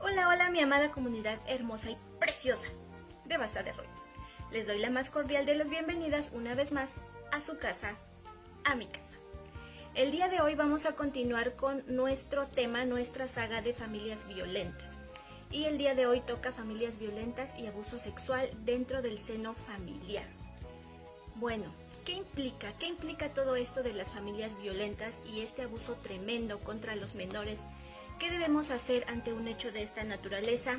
Hola, hola mi amada comunidad hermosa y preciosa de Basta de Rollos. Les doy la más cordial de las bienvenidas una vez más a su casa, a mi casa. El día de hoy vamos a continuar con nuestro tema, nuestra saga de familias violentas. Y el día de hoy toca familias violentas y abuso sexual dentro del seno familiar. Bueno, ¿qué implica? ¿Qué implica todo esto de las familias violentas y este abuso tremendo contra los menores? ¿Qué debemos hacer ante un hecho de esta naturaleza?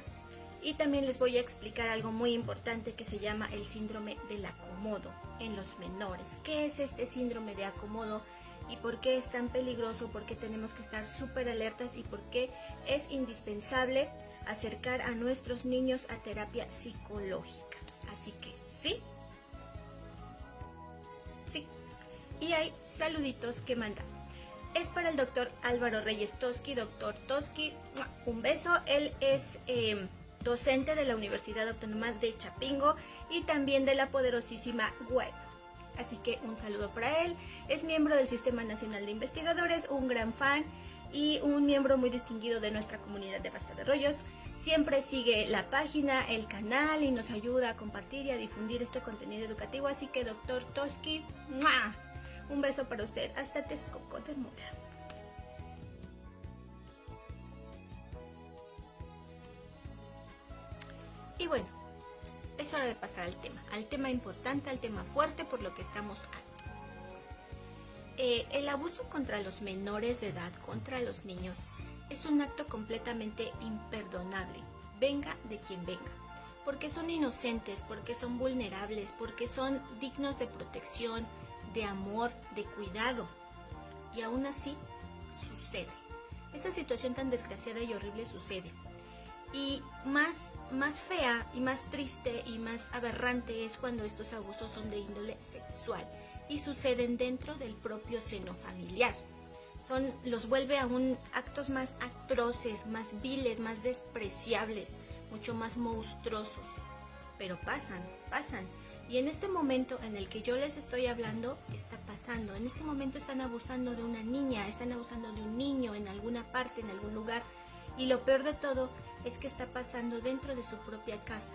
Y también les voy a explicar algo muy importante que se llama el síndrome del acomodo en los menores. ¿Qué es este síndrome de acomodo y por qué es tan peligroso? ¿Por qué tenemos que estar súper alertas y por qué es indispensable acercar a nuestros niños a terapia psicológica? Así que sí. Y hay saluditos que mandan. Es para el doctor Álvaro Reyes Toski. Doctor Toski, un beso. Él es docente de la Universidad Autónoma de Chapingo y también de la poderosísima web. Así que un saludo para él. Es miembro del Sistema Nacional de Investigadores, un gran fan y un miembro muy distinguido de nuestra comunidad de Basta de Rollos. Siempre sigue la página, el canal y nos ayuda a compartir y a difundir este contenido educativo. Así que doctor Toski, ¡mua!, un beso para usted hasta Texcoco de Mora. Y bueno, es hora de pasar al tema importante, al tema fuerte por lo que estamos aquí. El abuso contra los menores de edad, contra los niños, es un acto completamente imperdonable, venga de quien venga, porque son inocentes, porque son vulnerables, porque son dignos de protección, de amor, de cuidado. Y aún así sucede. Esta situación tan desgraciada y horrible sucede. Y más fea y más triste y más aberrante es cuando estos abusos son de índole sexual y suceden dentro del propio seno familiar. Los vuelve aún actos más atroces, más viles, más despreciables, mucho más monstruosos. Pero pasan. Y en este momento en el que yo les estoy hablando, está pasando. En este momento están abusando de una niña, están abusando de un niño en alguna parte, en algún lugar. Y lo peor de todo es que está pasando dentro de su propia casa.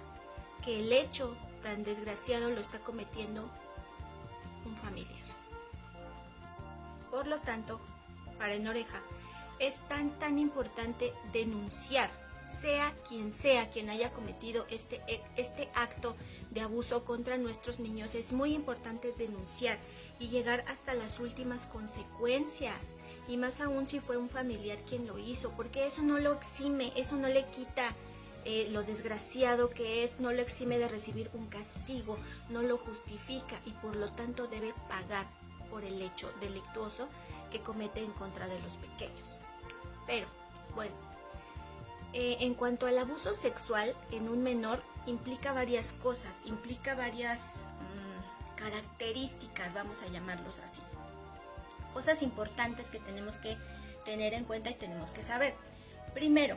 Que el hecho tan desgraciado lo está cometiendo un familiar. Por lo tanto, para en oreja, es tan importante denunciar, sea quien haya cometido este acto de abuso contra nuestros niños. Es muy importante denunciar y llegar hasta las últimas consecuencias, y más aún si fue un familiar quien lo hizo, porque eso no lo exime, eso no le quita lo desgraciado que es, no lo exime de recibir un castigo, no lo justifica y por lo tanto debe pagar por el hecho delictuoso que comete en contra de los pequeños. Pero, bueno, en cuanto al abuso sexual en un menor, implica varias cosas, implica varias características, vamos a llamarlos así. Cosas importantes que tenemos que tener en cuenta y tenemos que saber. Primero,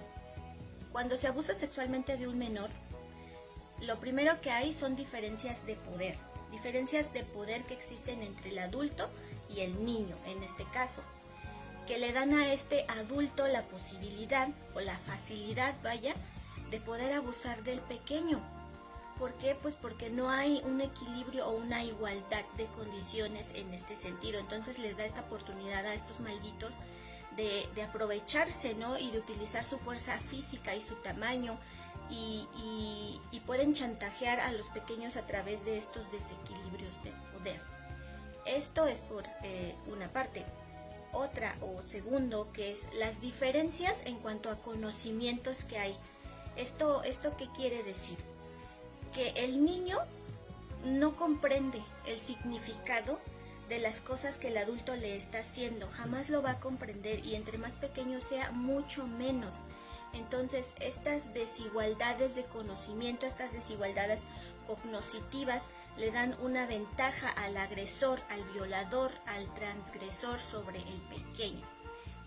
cuando se abusa sexualmente de un menor, lo primero que hay son diferencias de poder que existen entre el adulto y el niño, en este caso, que le dan a este adulto la posibilidad o la facilidad, de poder abusar del pequeño. ¿Por qué? Pues porque no hay un equilibrio o una igualdad de condiciones en este sentido. Entonces les da esta oportunidad a estos malditos de aprovecharse, ¿no? Y de utilizar su fuerza física y su tamaño y pueden chantajear a los pequeños a través de estos desequilibrios de poder. Esto es por una parte. Otra o segundo, que es las diferencias en cuanto a conocimientos que hay. ¿Esto qué quiere decir? Que el niño no comprende el significado de las cosas que el adulto le está haciendo, jamás lo va a comprender, y entre más pequeño sea, mucho menos. Entonces, estas desigualdades de conocimiento, estas desigualdades cognitivas, le dan una ventaja al agresor, al violador, al transgresor sobre el pequeño.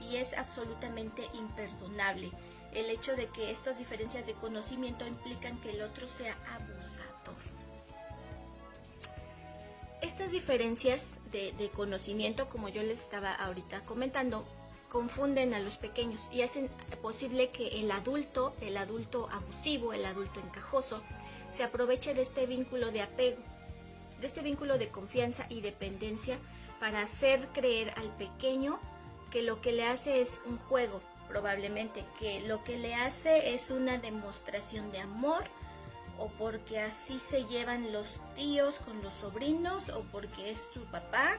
Y es absolutamente imperdonable el hecho de que estas diferencias de conocimiento implican que el otro sea abusador. Estas diferencias de conocimiento, como yo les estaba ahorita comentando, confunden a los pequeños y hacen posible que el adulto abusivo, el adulto encajoso, se aproveche de este vínculo de apego, de este vínculo de confianza y dependencia para hacer creer al pequeño que lo que le hace es un juego, probablemente, que lo que le hace es una demostración de amor, o porque así se llevan los tíos con los sobrinos, o porque es su papá,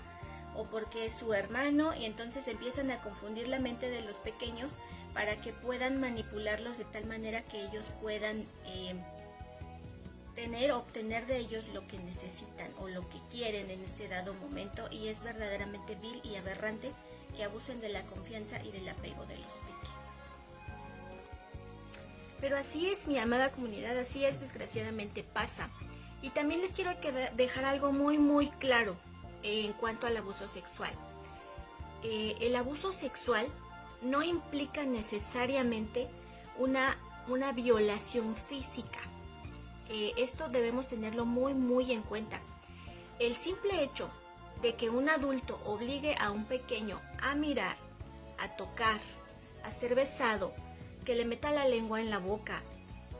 o porque es su hermano, y entonces empiezan a confundir la mente de los pequeños para que puedan manipularlos de tal manera que ellos puedan obtener de ellos lo que necesitan o lo que quieren en este dado momento, y es verdaderamente vil y aberrante que abusen de la confianza y del apego de los pequeños. Pero así es, mi amada comunidad, así es, desgraciadamente pasa. Y también les quiero dejar algo muy muy claro en cuanto al abuso sexual. El abuso sexual no implica necesariamente una violación física. Esto debemos tenerlo muy muy en cuenta. El simple hecho de que un adulto obligue a un pequeño a mirar, a tocar, a ser besado, que le meta la lengua en la boca,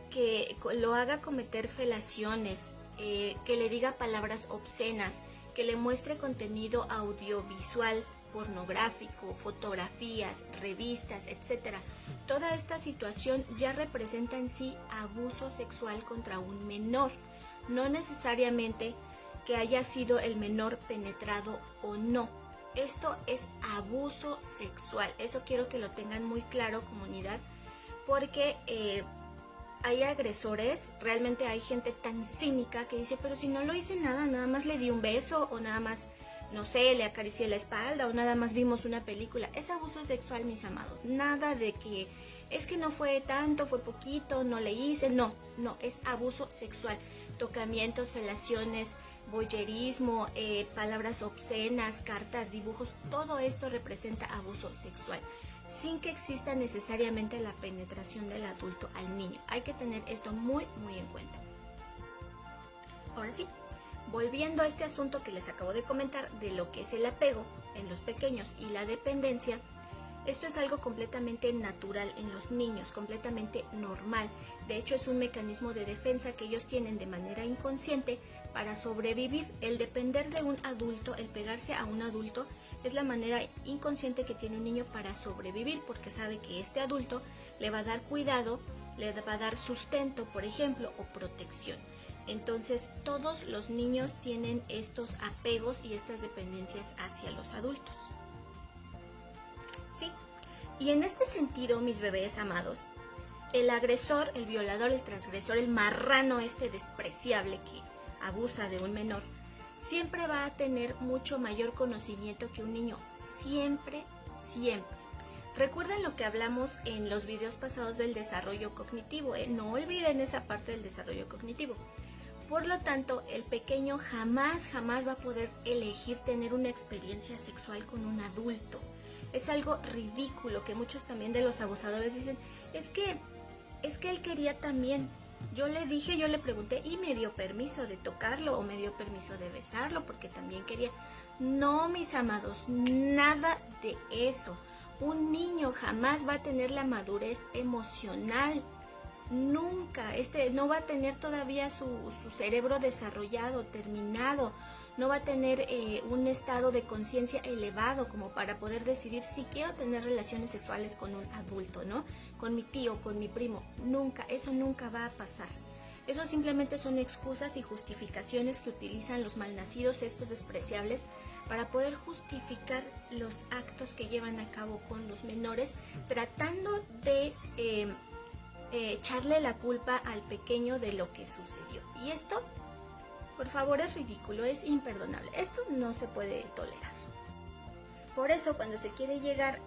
que lo haga cometer felaciones, que le diga palabras obscenas, que le muestre contenido audiovisual, pornográfico, fotografías, revistas, etc. Toda esta situación ya representa en sí abuso sexual contra un menor, no necesariamente que haya sido el menor penetrado o no. Esto es abuso sexual, eso quiero que lo tengan muy claro, comunidad, porque hay agresores, realmente hay gente tan cínica que dice, pero si no lo hice nada más le di un beso, o nada más, no sé, le acaricié la espalda, o nada más vimos una película. Es abuso sexual, mis amados, nada de que es que no fue tanto, fue poquito, no le hice, no, es abuso sexual, tocamientos, felaciones, voyerismo, palabras obscenas, cartas, dibujos, todo esto representa abuso sexual, sin que exista necesariamente la penetración del adulto al niño. Hay que tener esto muy muy en cuenta. Ahora sí, volviendo a este asunto que les acabo de comentar de lo que es el apego en los pequeños y la dependencia, esto es algo completamente natural en los niños, completamente normal. De hecho, es un mecanismo de defensa que ellos tienen de manera inconsciente para sobrevivir. El depender de un adulto, el pegarse a un adulto, es la manera inconsciente que tiene un niño para sobrevivir, porque sabe que este adulto le va a dar cuidado, le va a dar sustento, por ejemplo, o protección. Entonces, todos los niños tienen estos apegos y estas dependencias hacia los adultos. Sí, y en este sentido, mis bebés amados, el agresor, el violador, el transgresor, el marrano despreciable que abusa de un menor, siempre va a tener mucho mayor conocimiento que un niño, siempre. Recuerden lo que hablamos en los videos pasados del desarrollo cognitivo, no olviden esa parte del desarrollo cognitivo. Por lo tanto, el pequeño jamás va a poder elegir tener una experiencia sexual con un adulto. Es algo ridículo que muchos también de los abusadores dicen, es que él quería también. Yo le pregunté y me dio permiso de tocarlo o me dio permiso de besarlo porque también quería. No, mis amados, nada de eso. Un niño jamás va a tener la madurez emocional. Nunca, no va a tener todavía su cerebro desarrollado, terminado, no va a tener un estado de conciencia elevado como para poder decidir si quiero tener relaciones sexuales con un adulto, ¿no? Con mi tío, con mi primo, nunca, eso nunca va a pasar. Eso simplemente son excusas y justificaciones que utilizan los malnacidos, estos despreciables, para poder justificar los actos que llevan a cabo con los menores, tratando de echarle la culpa al pequeño de lo que sucedió. Y esto, por favor, es ridículo, es imperdonable. Esto no se puede tolerar. Por eso, cuando se quiere llegar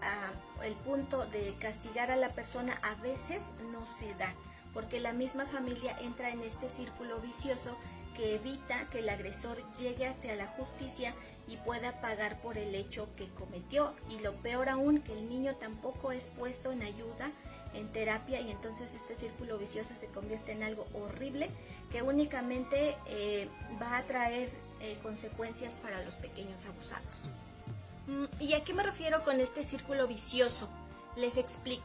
al punto de castigar a la persona, a veces no se da, porque la misma familia entra en este círculo vicioso que evita que el agresor llegue hasta la justicia y pueda pagar por el hecho que cometió. Y lo peor aún, que el niño tampoco es puesto en ayuda, en terapia, y entonces este círculo vicioso se convierte en algo horrible que únicamente va a traer consecuencias para los pequeños abusados. ¿Y a qué me refiero con este círculo vicioso? Les explico.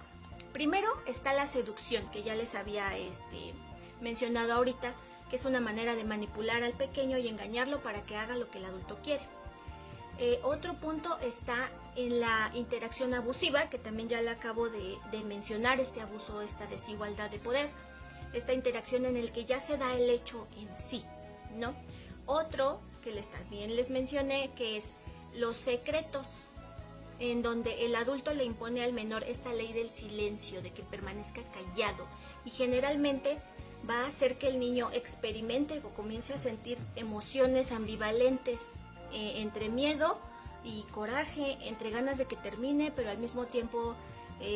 Primero está la seducción, que ya les había mencionado ahorita, que es una manera de manipular al pequeño y engañarlo para que haga lo que el adulto quiere. Otro punto está en la interacción abusiva, que también ya le acabo de mencionar, este abuso, esta desigualdad de poder, esta interacción en el que ya se da el hecho en sí, ¿no? Otro que también les mencioné, que es los secretos, en donde el adulto le impone al menor esta ley del silencio, de que permanezca callado, y generalmente va a hacer que el niño experimente o comience a sentir emociones ambivalentes, entre miedo y coraje, entre ganas de que termine, pero al mismo tiempo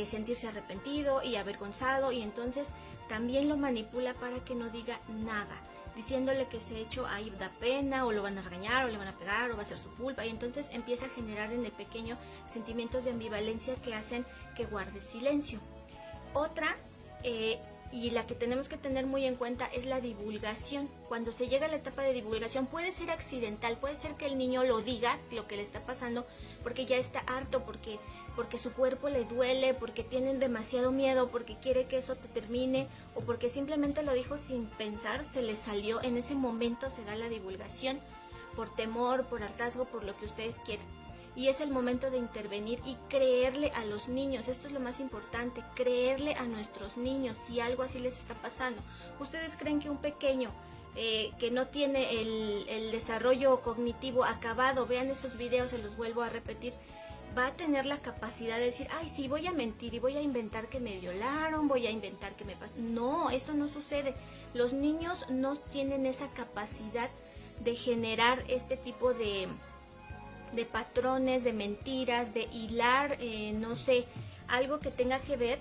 sentirse arrepentido y avergonzado, y entonces también lo manipula para que no diga nada, diciéndole que ese hecho ahí da pena, o lo van a regañar, o le van a pegar, o va a ser su culpa, y entonces empieza a generar en el pequeño sentimientos de ambivalencia que hacen que guarde silencio. Otra, y la que tenemos que tener muy en cuenta, es la divulgación. Cuando se llega a la etapa de divulgación puede ser accidental, puede ser que el niño lo diga, lo que le está pasando, porque ya está harto, porque su cuerpo le duele, porque tienen demasiado miedo, porque quiere que eso te termine, o porque simplemente lo dijo sin pensar, se le salió, en ese momento se da la divulgación, por temor, por hartazgo, por lo que ustedes quieran. Y es el momento de intervenir y creerle a los niños. Esto es lo más importante, creerle a nuestros niños si algo así les está pasando. ¿Ustedes creen que un pequeño que no tiene el desarrollo cognitivo acabado, vean esos videos, se los vuelvo a repetir, va a tener la capacidad de decir, ay, sí, voy a mentir y voy a inventar que me violaron, voy a inventar que me pasó? No, eso no sucede. Los niños no tienen esa capacidad de generar este tipo de patrones, de mentiras, de hilar, no sé, algo que tenga que ver.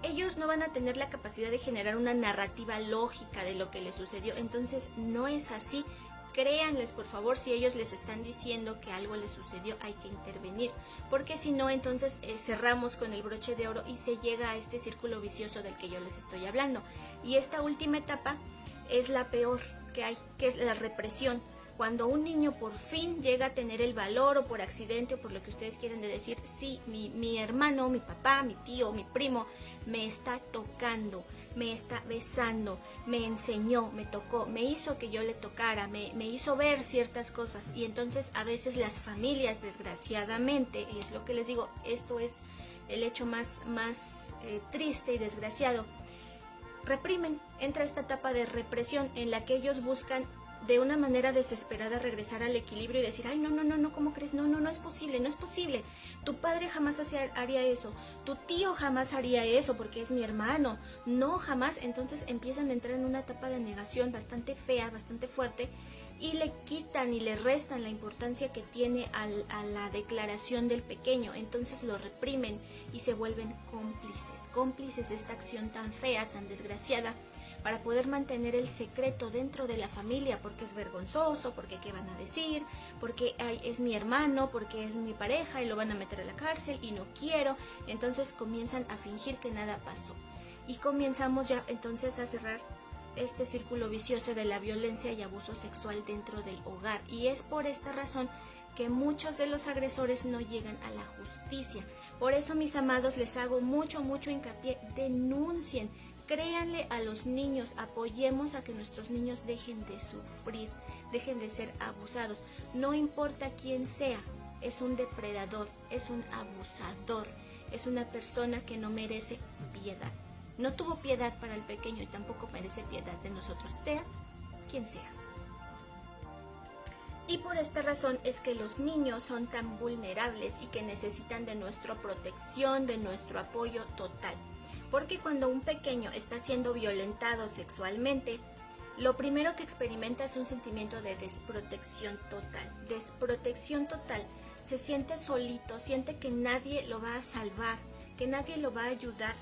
Ellos no van a tener la capacidad de generar una narrativa lógica de lo que les sucedió, entonces no es así. Créanles, por favor, si ellos les están diciendo que algo les sucedió, hay que intervenir, porque si no, entonces cerramos con el broche de oro y se llega a este círculo vicioso del que yo les estoy hablando. Y esta última etapa es la peor que hay, que es la represión. Cuando un niño por fin llega a tener el valor, o por accidente, o por lo que ustedes quieren, de decir, sí, mi hermano, mi papá, mi tío, mi primo, me está tocando, me está besando, me enseñó, me tocó, me hizo que yo le tocara, me hizo ver ciertas cosas. Y entonces a veces las familias, desgraciadamente, y es lo que les digo, esto es el hecho más triste y desgraciado, reprimen. Entra esta etapa de represión en la que ellos buscan de una manera desesperada regresar al equilibrio y decir, ay, no, ¿cómo crees? No es posible, no es posible. Tu padre jamás haría eso, tu tío jamás haría eso porque es mi hermano, no, jamás. Entonces empiezan a entrar en una etapa de negación bastante fea, bastante fuerte, y le quitan y le restan la importancia que tiene a la declaración del pequeño. Entonces lo reprimen y se vuelven cómplices de esta acción tan fea, tan desgraciada, para poder mantener el secreto dentro de la familia, porque es vergonzoso, porque qué van a decir, porque ay, es mi hermano, porque es mi pareja y lo van a meter a la cárcel y no quiero. Entonces comienzan a fingir que nada pasó, y comenzamos ya entonces a cerrar este círculo vicioso de la violencia y abuso sexual dentro del hogar. Y es por esta razón que muchos de los agresores no llegan a la justicia. Por eso, mis amados, les hago mucho hincapié: denuncien, créanle a los niños, apoyemos a que nuestros niños dejen de sufrir, dejen de ser abusados. No importa quién sea, es un depredador, es un abusador, es una persona que no merece piedad. No tuvo piedad para el pequeño y tampoco merece piedad de nosotros, sea quien sea. Y por esta razón es que los niños son tan vulnerables y que necesitan de nuestra protección, de nuestro apoyo total. Porque cuando un pequeño está siendo violentado sexualmente, lo primero que experimenta es un sentimiento de desprotección total. Desprotección total. Se siente solito, siente que nadie lo va a salvar, que nadie lo va a ayudar,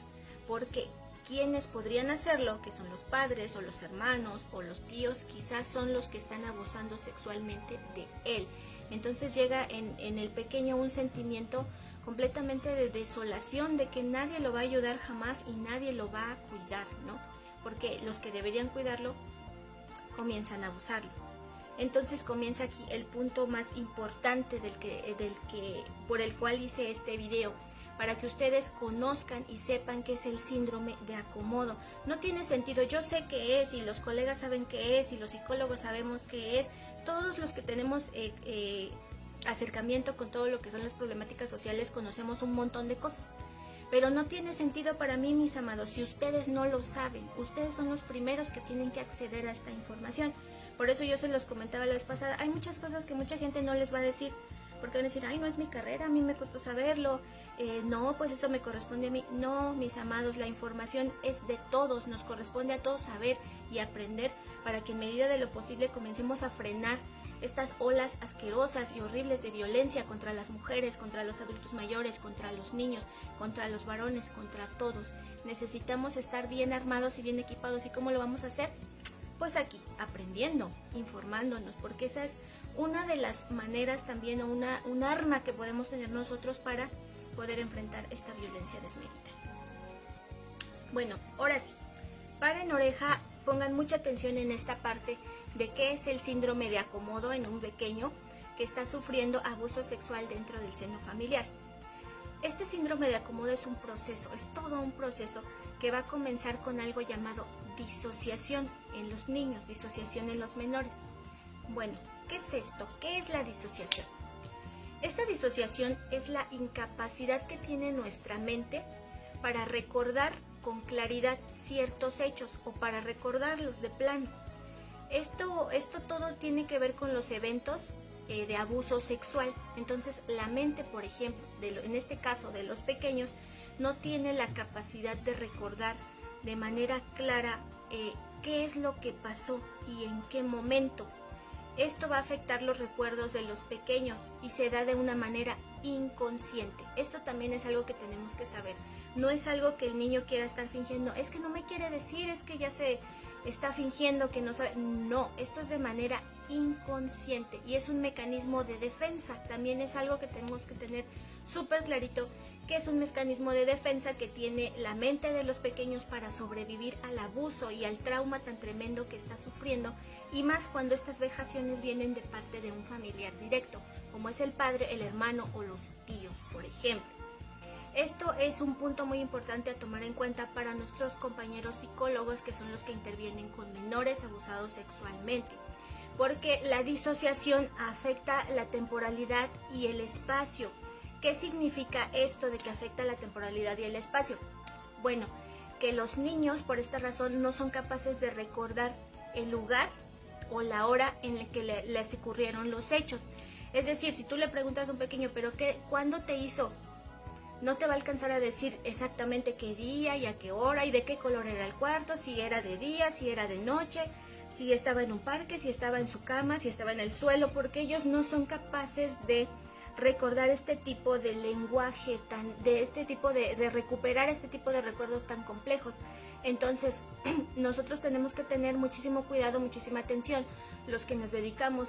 porque quienes podrían hacerlo, que son los padres o los hermanos o los tíos, quizás son los que están abusando sexualmente de él. Entonces llega en el pequeño un sentimiento completamente de desolación, de que nadie lo va a ayudar jamás y nadie lo va a cuidar, ¿no? Porque los que deberían cuidarlo comienzan a abusarlo. Entonces comienza aquí el punto más importante por el cual hice este video, para que ustedes conozcan y sepan qué es el síndrome de acomodo. No tiene sentido, yo sé qué es, y los colegas saben qué es, y los psicólogos sabemos qué es, todos los que tenemos acercamiento con todo lo que son las problemáticas sociales conocemos un montón de cosas. Pero no tiene sentido para mí, mis amados, si ustedes no lo saben. Ustedes son los primeros que tienen que acceder a esta información. Por eso yo se los comentaba la vez pasada, hay muchas cosas que mucha gente no les va a decir, porque van a decir, ay, no es mi carrera, a mí me costó saberlo, no, pues eso me corresponde a mí. No, mis amados, la información es de todos, nos corresponde a todos saber y aprender para que en medida de lo posible comencemos a frenar estas olas asquerosas y horribles de violencia contra las mujeres, contra los adultos mayores, contra los niños, contra los varones, contra todos. Necesitamos estar bien armados y bien equipados. ¿Y cómo lo vamos a hacer? Pues aquí, aprendiendo, informándonos, porque esa es una de las maneras también, o un arma que podemos tener nosotros para poder enfrentar esta violencia desmedida. Bueno, ahora sí, paren oreja, pongan mucha atención en esta parte de qué es el síndrome de acomodo en un pequeño que está sufriendo abuso sexual dentro del seno familiar. Este síndrome de acomodo es un proceso, es todo un proceso que va a comenzar con algo llamado disociación en los niños, disociación en los menores. Bueno, ¿qué es esto? ¿Qué es la disociación? Esta disociación es la incapacidad que tiene nuestra mente para recordar con claridad ciertos hechos o para recordarlos de plano. Esto todo tiene que ver con los eventos de abuso sexual. Entonces la mente, por ejemplo, en este caso de los pequeños, no tiene la capacidad de recordar de manera clara qué es lo que pasó y en qué momento. Esto va a afectar los recuerdos de los pequeños y se da de una manera inconsciente. Esto también es algo que tenemos que saber. No es algo que el niño quiera estar fingiendo. Es que no me quiere decir, es que ya se está fingiendo que no sabe. No, esto es de manera inconsciente y es un mecanismo de defensa. También es algo que tenemos que tener súper clarito, que es un mecanismo de defensa que tiene la mente de los pequeños para sobrevivir al abuso y al trauma tan tremendo que está sufriendo, y más cuando estas vejaciones vienen de parte de un familiar directo, como es el padre, el hermano o los tíos, por ejemplo. Esto es un punto muy importante a tomar en cuenta para nuestros compañeros psicólogos, que son los que intervienen con menores abusados sexualmente, porque la disociación afecta la temporalidad y el espacio. ¿Qué significa esto de que afecta la temporalidad y el espacio? Bueno, que los niños por esta razón no son capaces de recordar el lugar o la hora en la que les ocurrieron los hechos. Es decir, si tú le preguntas a un pequeño, ¿pero cuándo te hizo? No te va a alcanzar a decir exactamente qué día y a qué hora y de qué color era el cuarto, si era de día, si era de noche, si estaba en un parque, si estaba en su cama, si estaba en el suelo, porque ellos no son capaces de recordar este tipo de lenguaje, de recuperar este tipo de recuerdos tan complejos. Entonces, nosotros tenemos que tener muchísimo cuidado, muchísima atención, los que nos dedicamos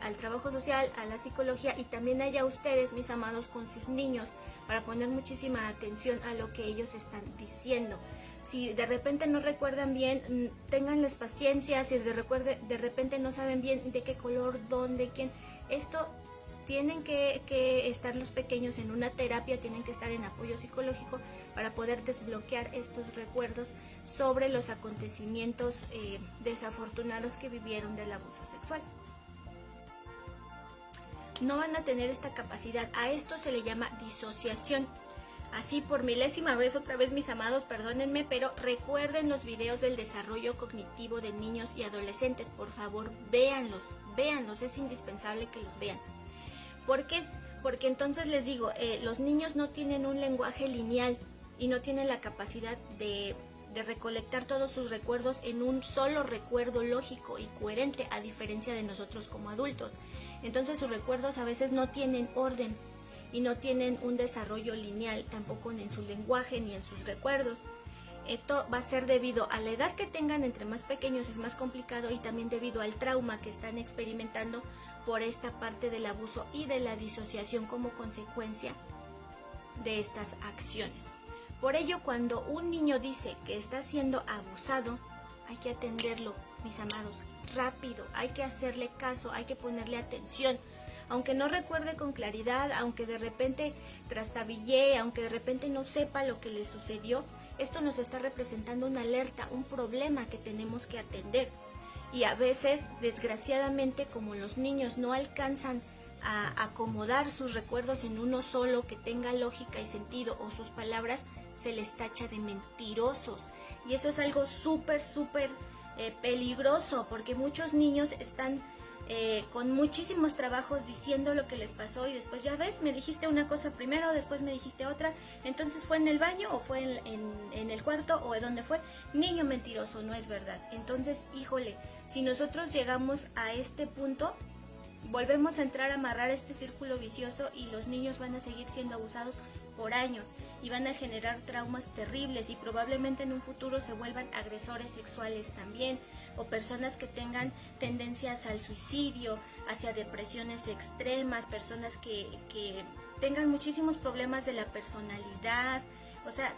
al trabajo social, a la psicología, y también allá ustedes, mis amados, con sus niños, para poner muchísima atención a lo que ellos están diciendo. Si de repente no recuerdan bien, ténganles paciencia. Si de repente no saben bien de qué color, dónde, quién, esto tienen que estar los pequeños en una terapia, tienen que estar en apoyo psicológico para poder desbloquear estos recuerdos sobre los acontecimientos desafortunados que vivieron del abuso sexual. No van a tener esta capacidad. A esto se le llama disociación. Así por milésima vez, otra vez, mis amados, perdónenme, pero recuerden los videos del desarrollo cognitivo de niños y adolescentes. Por favor, véanlos, es indispensable que los vean. ¿Por qué? Porque entonces les digo, los niños no tienen un lenguaje lineal y no tienen la capacidad de recolectar todos sus recuerdos en un solo recuerdo lógico y coherente, a diferencia de nosotros como adultos. Entonces sus recuerdos a veces no tienen orden y no tienen un desarrollo lineal, tampoco en su lenguaje ni en sus recuerdos. Esto va a ser debido a la edad que tengan. Entre más pequeños es más complicado, y también debido al trauma que están experimentando por esta parte del abuso y de la disociación como consecuencia de estas acciones. Por ello, cuando un niño dice que está siendo abusado, hay que atenderlo, mis amados, rápido, hay que hacerle caso, hay que ponerle atención. Aunque no recuerde con claridad, aunque de repente trastabille, aunque de repente no sepa lo que le sucedió, esto nos está representando una alerta, un problema que tenemos que atender. Y a veces, desgraciadamente, como los niños no alcanzan a acomodar sus recuerdos en uno solo que tenga lógica y sentido, o sus palabras, se les tacha de mentirosos. Y eso es algo súper peligroso, porque muchos niños están con muchísimos trabajos diciendo lo que les pasó y después, ya ves, me dijiste una cosa primero, después me dijiste otra, entonces fue en el baño o fue en el cuarto o de dónde fue. Niño mentiroso, no es verdad. Entonces, híjole, si nosotros llegamos a este punto, volvemos a entrar a amarrar este círculo vicioso y los niños van a seguir siendo abusados por años y van a generar traumas terribles y probablemente en un futuro se vuelvan agresores sexuales también, o personas que tengan tendencias al suicidio, hacia depresiones extremas, personas que tengan muchísimos problemas de la personalidad. O sea,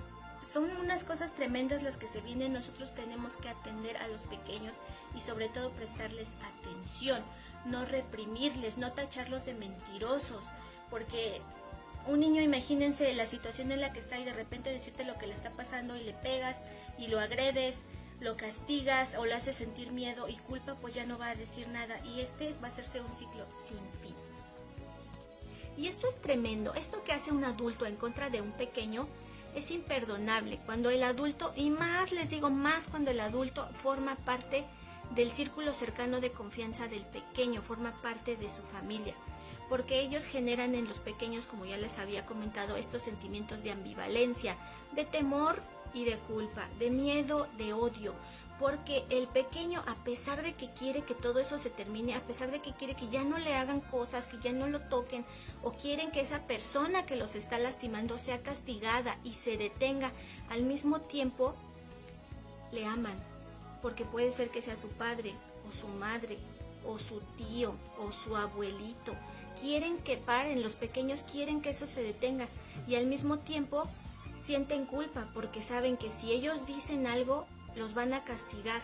son unas cosas tremendas las que se vienen. Nosotros tenemos que atender a los pequeños y sobre todo prestarles atención, no reprimirles, no tacharlos de mentirosos, porque un niño, imagínense la situación en la que está y de repente decirte lo que le está pasando y le pegas y lo agredes, lo castigas o le haces sentir miedo y culpa, pues ya no va a decir nada y va a hacerse un ciclo sin fin. Y esto es tremendo. Esto que hace un adulto en contra de un pequeño es imperdonable. Cuando el adulto, y más les digo, más cuando el adulto forma parte del círculo cercano de confianza del pequeño, forma parte de su familia, porque ellos generan en los pequeños, como ya les había comentado, estos sentimientos de ambivalencia, de temor y de culpa, de miedo, de odio, porque el pequeño, a pesar de que quiere que todo eso se termine, a pesar de que quiere que ya no le hagan cosas, que ya no lo toquen, o quieren que esa persona que los está lastimando sea castigada y se detenga, al mismo tiempo le aman, porque puede ser que sea su padre o su madre o su tío o su abuelito. Quieren que paren, los pequeños quieren que eso se detenga y al mismo tiempo sienten culpa porque saben que si ellos dicen algo los van a castigar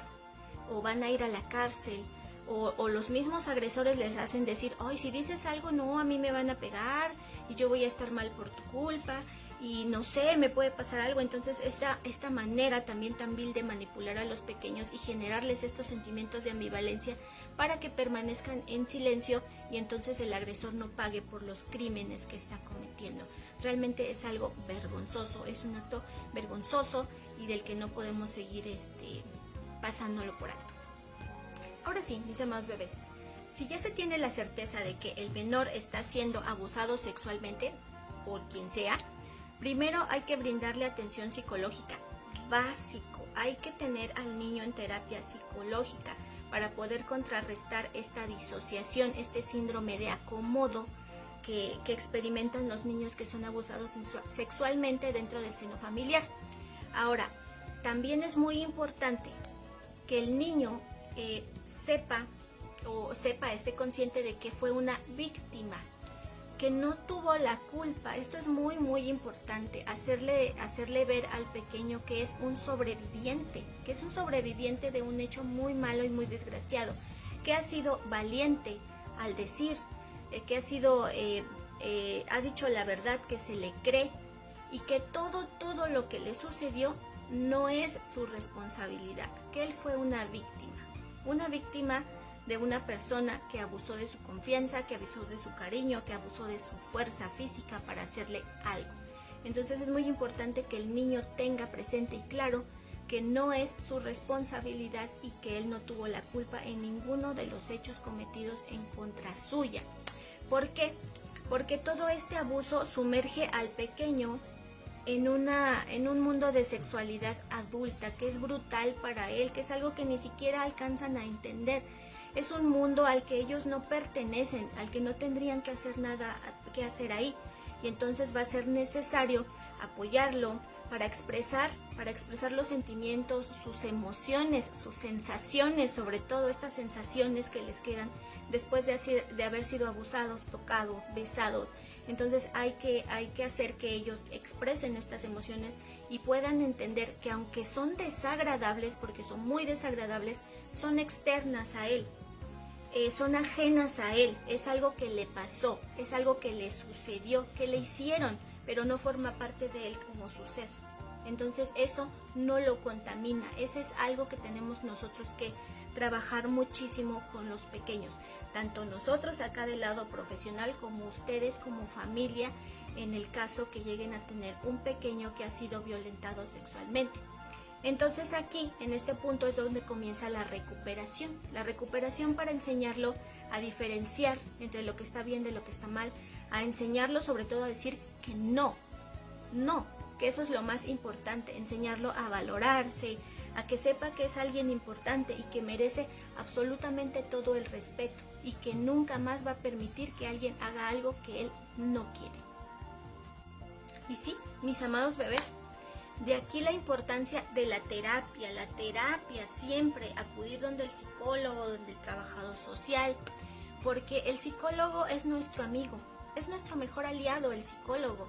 o van a ir a la cárcel, o los mismos agresores les hacen decir, ay, si dices algo, no, a mí me van a pegar y yo voy a estar mal por tu culpa y no sé, me puede pasar algo. Entonces esta manera también tan vil de manipular a los pequeños y generarles estos sentimientos de ambivalencia para que permanezcan en silencio y entonces el agresor no pague por los crímenes que está cometiendo. Realmente es algo vergonzoso, es un acto vergonzoso y del que no podemos seguir pasándolo por alto. Ahora sí, mis amados bebés, si ya se tiene la certeza de que el menor está siendo abusado sexualmente por quien sea, primero hay que brindarle atención psicológica, básico. Hay que tener al niño en terapia psicológica para poder contrarrestar esta disociación, este síndrome de acomodo que experimentan los niños que son abusados sexualmente dentro del seno familiar. Ahora, también es muy importante que el niño esté consciente de que fue una víctima, que no tuvo la culpa. Esto es muy importante, hacerle ver al pequeño que es un sobreviviente, de un hecho muy malo y muy desgraciado, que ha sido valiente al decir, que ha dicho la verdad, que se le cree y que todo lo que le sucedió no es su responsabilidad, que él fue una víctima de una persona que abusó de su confianza, que abusó de su cariño, que abusó de su fuerza física para hacerle algo. Entonces es muy importante que el niño tenga presente y claro que no es su responsabilidad y que él no tuvo la culpa en ninguno de los hechos cometidos en contra suya. ¿Por qué? Porque todo este abuso sumerge al pequeño en un mundo de sexualidad adulta, que es brutal para él, que es algo que ni siquiera alcanzan a entender. Es un mundo al que ellos no pertenecen, al que no tendrían que hacer nada que hacer ahí. Y entonces va a ser necesario apoyarlo para expresar los sentimientos, sus emociones, sus sensaciones, sobre todo estas sensaciones que les quedan después de haber sido abusados, tocados, besados, Entonces hay que hacer que ellos expresen estas emociones y puedan entender que aunque son desagradables, porque son muy desagradables, son externas a él, son ajenas a él, es algo que le pasó, es algo que le sucedió, que le hicieron, pero no forma parte de él como su ser. Entonces eso no lo contamina, ese es algo que tenemos nosotros que trabajar muchísimo con los pequeños, tanto nosotros acá del lado profesional como ustedes como familia, en el caso que lleguen a tener un pequeño que ha sido violentado sexualmente. Entonces aquí, en este punto, es donde comienza la recuperación para enseñarlo a diferenciar entre lo que está bien de lo que está mal, a enseñarlo sobre todo a decir que no, que eso es lo más importante, enseñarlo a valorarse, a que sepa que es alguien importante y que merece absolutamente todo el respeto y que nunca más va a permitir que alguien haga algo que él no quiere. Y sí, mis amados bebés, de aquí la importancia de la terapia siempre, acudir donde el psicólogo, donde el trabajador social, porque el psicólogo es nuestro amigo, es nuestro mejor aliado el psicólogo,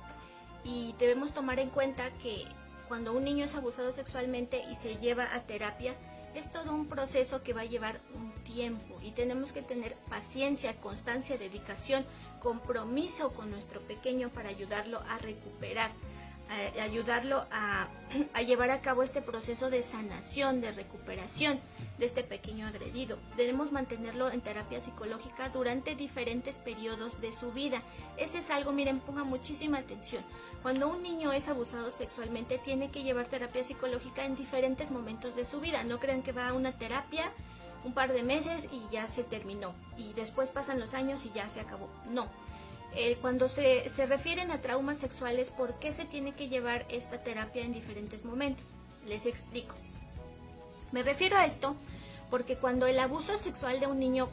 y debemos tomar en cuenta que cuando un niño es abusado sexualmente y se lleva a terapia, es todo un proceso que va a llevar un tiempo y tenemos que tener paciencia, constancia, dedicación, compromiso con nuestro pequeño para ayudarlo a recuperar, ayudarlo a llevar a cabo este proceso de sanación, de recuperación de este pequeño agredido. Debemos mantenerlo en terapia psicológica durante diferentes periodos de su vida. Ese es algo, miren, pongan muchísima atención. Cuando un niño es abusado sexualmente, tiene que llevar terapia psicológica en diferentes momentos de su vida. No crean que va a una terapia un par de meses y ya se terminó, y después pasan los años y ya se acabó. No. Cuando se refieren a traumas sexuales, ¿por qué se tiene que llevar esta terapia en diferentes momentos? Les explico. Me refiero a esto porque cuando el abuso sexual de un niño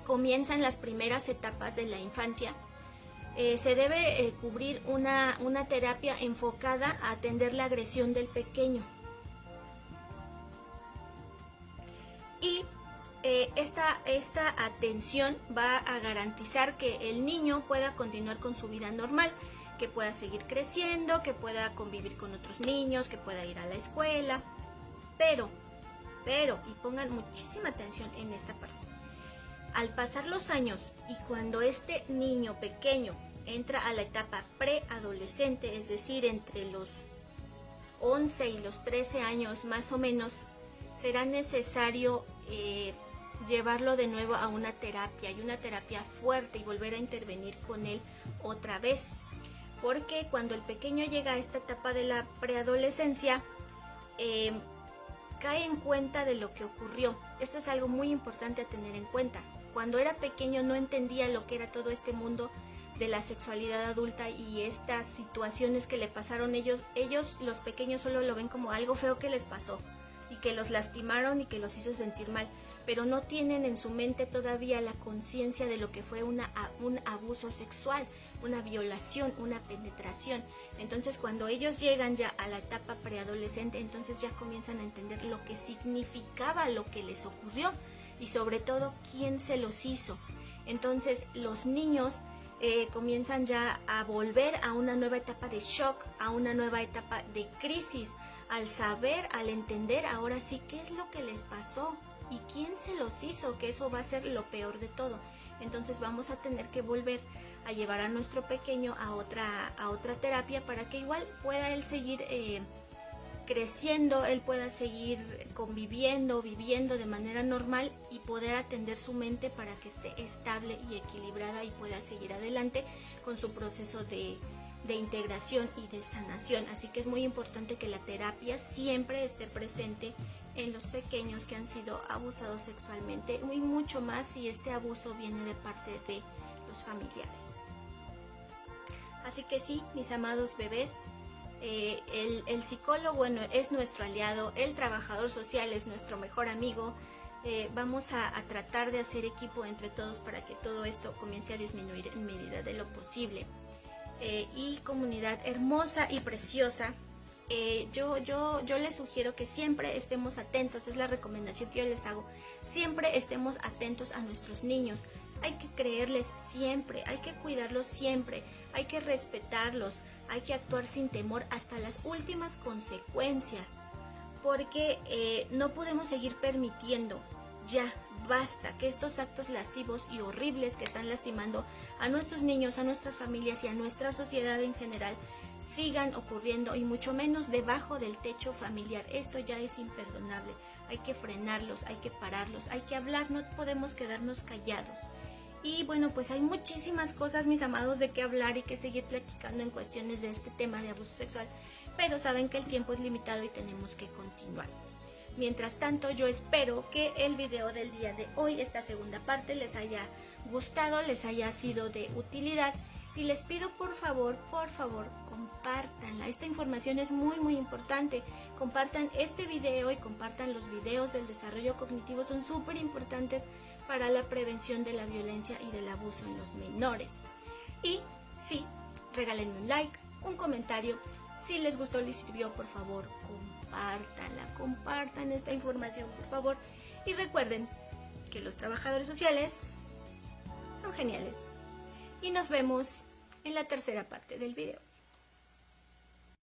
comienza en las primeras etapas de la infancia, se debe cubrir una terapia enfocada a atender la agresión del pequeño. Y esta atención va a garantizar que el niño pueda continuar con su vida normal, que pueda seguir creciendo, que pueda convivir con otros niños, que pueda ir a la escuela. Pero, y pongan muchísima atención en esta parte, al pasar los años y cuando este niño pequeño entra a la etapa preadolescente, es decir, entre los 11 y los 13 años más o menos, será necesario llevarlo de nuevo a una terapia, y una terapia fuerte, y volver a intervenir con él otra vez, porque cuando el pequeño llega a esta etapa de la preadolescencia, cae en cuenta de lo que ocurrió. Esto es algo muy importante a tener en cuenta. Cuando era pequeño no entendía lo que era todo este mundo de la sexualidad adulta y estas situaciones que le pasaron. Ellos los pequeños solo lo ven como algo feo que les pasó y que los lastimaron y que los hizo sentir mal, pero no tienen en su mente todavía la conciencia de lo que fue un abuso sexual, una violación, una penetración. Entonces cuando ellos llegan ya a la etapa preadolescente, entonces ya comienzan a entender lo que significaba lo que les ocurrió y sobre todo quién se los hizo. Entonces los niños comienzan ya a volver a una nueva etapa de shock, a una nueva etapa de crisis, al saber, al entender ahora sí qué es lo que les pasó y quién se los hizo, que eso va a ser lo peor de todo. Entonces vamos a tener que volver a llevar a nuestro pequeño a otra terapia para que igual pueda él seguir creciendo, él pueda seguir conviviendo, viviendo de manera normal y poder atender su mente para que esté estable y equilibrada y pueda seguir adelante con su proceso de integración y de sanación. Así que es muy importante que la terapia siempre esté presente en los pequeños que han sido abusados sexualmente, y mucho más si este abuso viene de parte de los familiares. Así que sí, mis amados bebés, el psicólogo es nuestro aliado, el trabajador social es nuestro mejor amigo. Vamos a tratar de hacer equipo entre todos para que todo esto comience a disminuir en medida de lo posible. Y comunidad hermosa y preciosa, yo les sugiero que siempre estemos atentos, es la recomendación que yo les hago, siempre estemos atentos a nuestros niños. hay que creerles siempre, hay que cuidarlos siempre, hay que respetarlos, hay que actuar sin temor hasta las últimas consecuencias, porque no podemos seguir permitiendo, ya basta, que estos actos lascivos y horribles que están lastimando a nuestros niños, a nuestras familias y a nuestra sociedad en general sigan ocurriendo, y mucho menos debajo del techo familiar. Esto ya es imperdonable, hay que frenarlos, hay que pararlos, hay que hablar, no podemos quedarnos callados. Y bueno, pues hay muchísimas cosas, mis amados, de qué hablar y que seguir platicando en cuestiones de este tema de abuso sexual, pero saben que el tiempo es limitado y tenemos que continuar. Mientras tanto, yo espero que el video del día de hoy, esta segunda parte, les haya gustado, les haya sido de utilidad, y les pido por favor, compártanla. Esta información es muy importante. Compartan este video y compartan los videos del desarrollo cognitivo, son súper importantes para la prevención de la violencia y del abuso en los menores. Y sí, regálenme un like, un comentario. Si les gustó, les sirvió, por favor, compartan esta información, por favor. Y recuerden que los trabajadores sociales son geniales. Y nos vemos en la tercera parte del video.